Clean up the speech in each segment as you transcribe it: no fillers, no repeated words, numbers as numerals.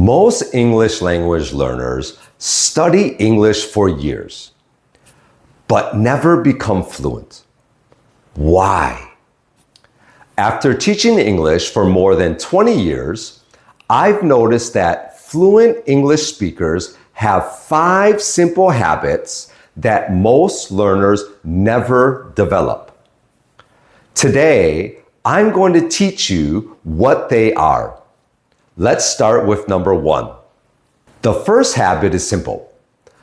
Most English language learners study English for years, but never become fluent. Why? After teaching English for more than 20 years, I've noticed that fluent English speakers have 5 simple habits that most learners never develop. Today, I'm going to teach you what they are. Let's start with number 1. The first habit is simple.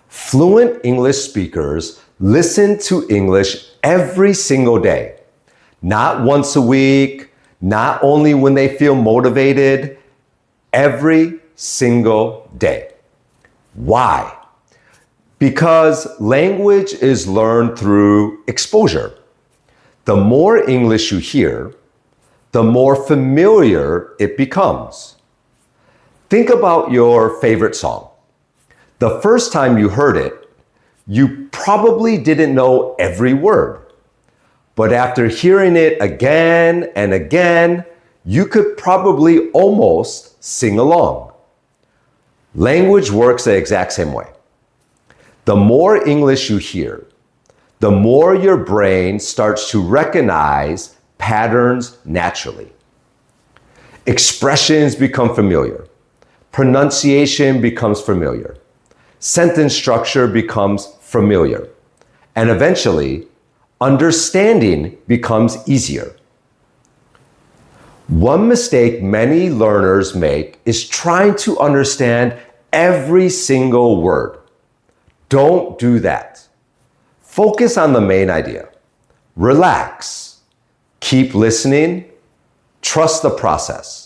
Fluent English speakers listen to English every single day. Not once a week, not only when they feel motivated, every single day. Why? Because language is learned through exposure. The more English you hear, the more familiar it becomes. Think about your favorite song. The first time you heard it, you probably didn't know every word. But after hearing it again and again, you could probably almost sing along. Language works the exact same way. The more English you hear, the more your brain starts to recognize patterns naturally. Expressions become familiar. Pronunciation becomes familiar. Sentence structure becomes familiar. And eventually, understanding becomes easier. One mistake many learners make is trying to understand every single word. Don't do that. Focus on the main idea. Relax. Keep listening. Trust the process.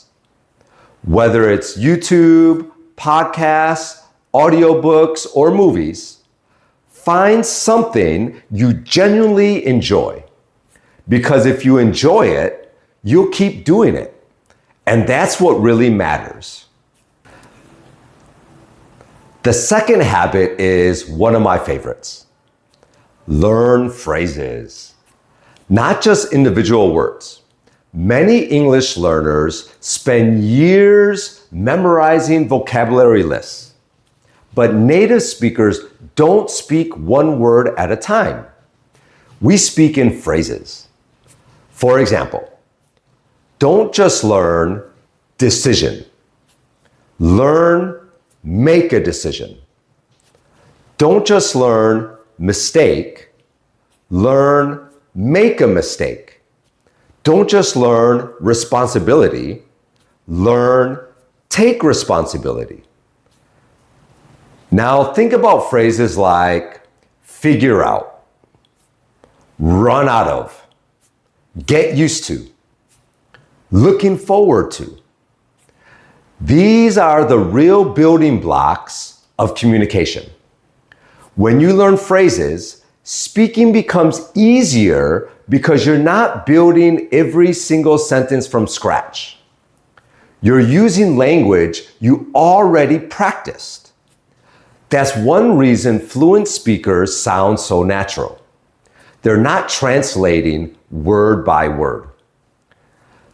Whether it's YouTube, podcasts, audiobooks, or movies, find something you genuinely enjoy. Because if you enjoy it, you'll keep doing it. And that's what really matters. The second habit is one of my favorites. Learn phrases. Not just individual words. Many English learners spend years memorizing vocabulary lists. But native speakers don't speak one word at a time. We speak in phrases. For example, don't just learn decision. Learn make a decision. Don't just learn mistake. Learn make a mistake. Don't just learn responsibility. Learn take responsibility. Now think about phrases like figure out, run out of, get used to, looking forward to. These are the real building blocks of communication. When you learn phrases, speaking becomes easier because you're not building every single sentence from scratch. You're using language you already practiced. That's one reason fluent speakers sound so natural. They're not translating word by word.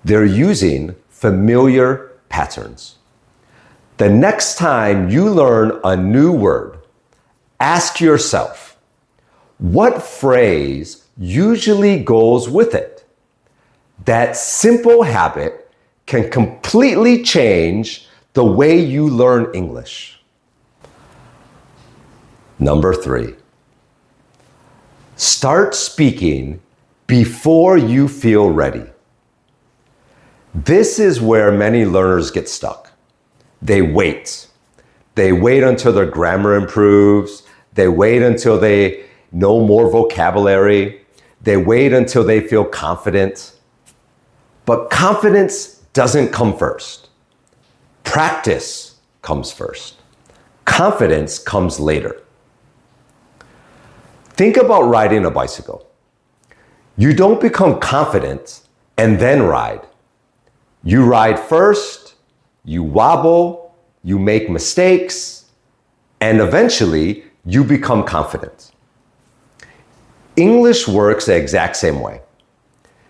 They're using familiar patterns. The next time you learn a new word, ask yourself, what phrase usually goes with it? That simple habit can completely change the way you learn English. Number 3, start speaking before you feel ready. This is where many learners get stuck. They wait. They wait until their grammar improves. They wait until they know more vocabulary. They wait until they feel confident. But confidence doesn't come first. Practice comes first. Confidence comes later. Think about riding a bicycle. You don't become confident and then ride. You ride first, you wobble, you make mistakes, and eventually you become confident. English works the exact same way.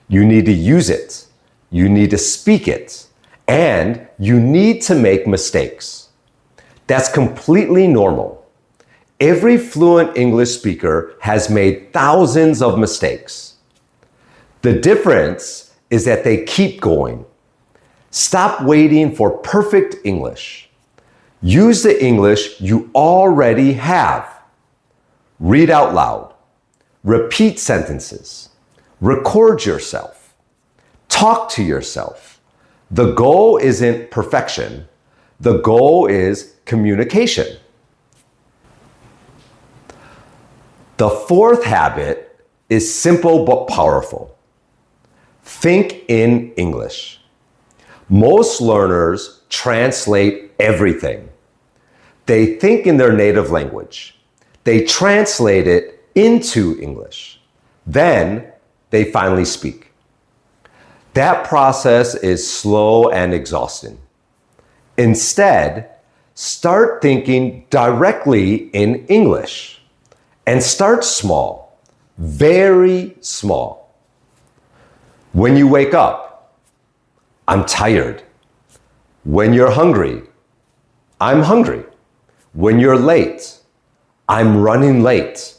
You need to use it, you need to speak it, and you need to make mistakes. That's completely normal. Every fluent English speaker has made thousands of mistakes. The difference is that they keep going. Stop waiting for perfect English. Use the English you already have. Read out loud. Repeat sentences. Record yourself. Talk to yourself. The goal isn't perfection. The goal is communication. The fourth habit is simple but powerful. Think in English. Most learners translate everything. They think in their native language. They translate it into English. Then they finally speak. That process is slow and exhausting. Instead, start thinking directly in English and start small, very small. When you wake up, I'm tired. When you're hungry, I'm hungry. When you're late, I'm running late.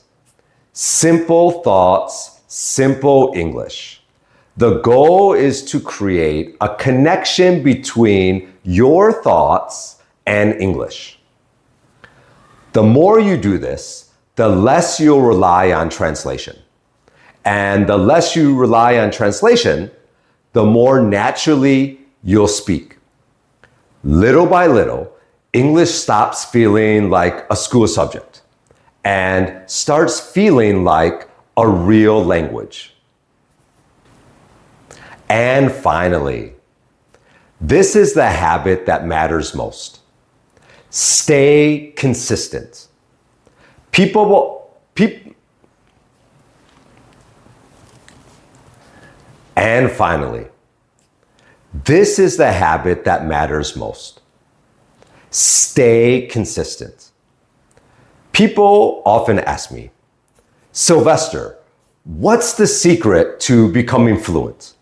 Simple thoughts, simple English. The goal is to create a connection between your thoughts and English. The more you do this, the less you'll rely on translation. And the less you rely on translation, the more naturally you'll speak. Little by little, English stops feeling like a school subject and starts feeling like a real language. And finally, this is the habit that matters most. Stay consistent. And finally, this is the habit that matters most. Stay consistent. People often ask me, Sylvester, what's the secret to becoming fluent?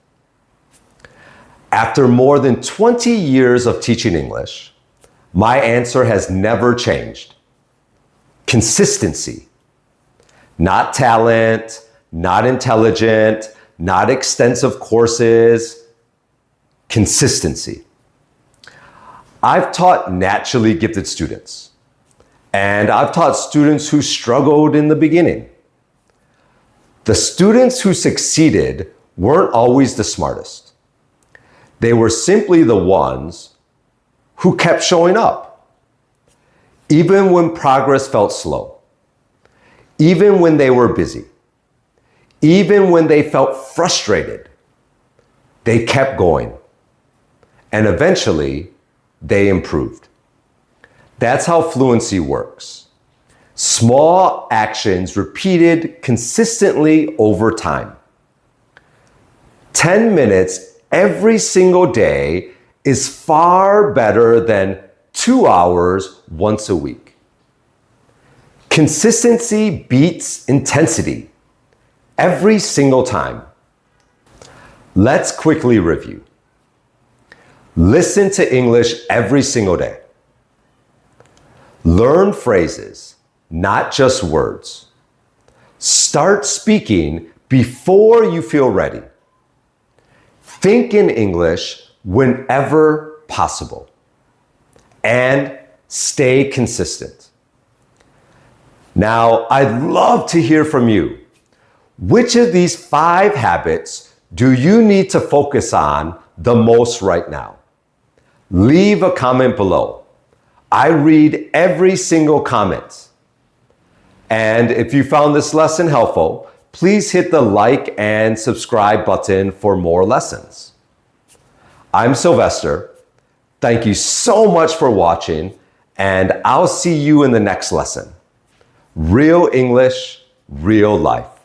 After more than 20 years of teaching English, my answer has never changed. Consistency. Not talent, not intelligent, not extensive courses. Consistency. I've taught naturally gifted students, and I've taught students who struggled in the beginning. The students who succeeded weren't always the smartest. They were simply the ones who kept showing up, even when progress felt slow, even when they were busy, even when they felt frustrated. They kept going, and eventually they improved. That's how fluency works. Small actions repeated consistently over time. 10 minutes every single day is far better than 2 hours once a week. Consistency beats intensity every single time. Let's quickly review. Listen to English every single day. Learn phrases, not just words. Start speaking before you feel ready. Think in English whenever possible. And stay consistent. Now, I'd love to hear from you. Which of these 5 habits do you need to focus on the most right now? Leave a comment below. I read every single comment. And if you found this lesson helpful, please hit the like and subscribe button for more lessons. I'm Sylvester. Thank you so much for watching, and I'll see you in the next lesson. Real English, real life.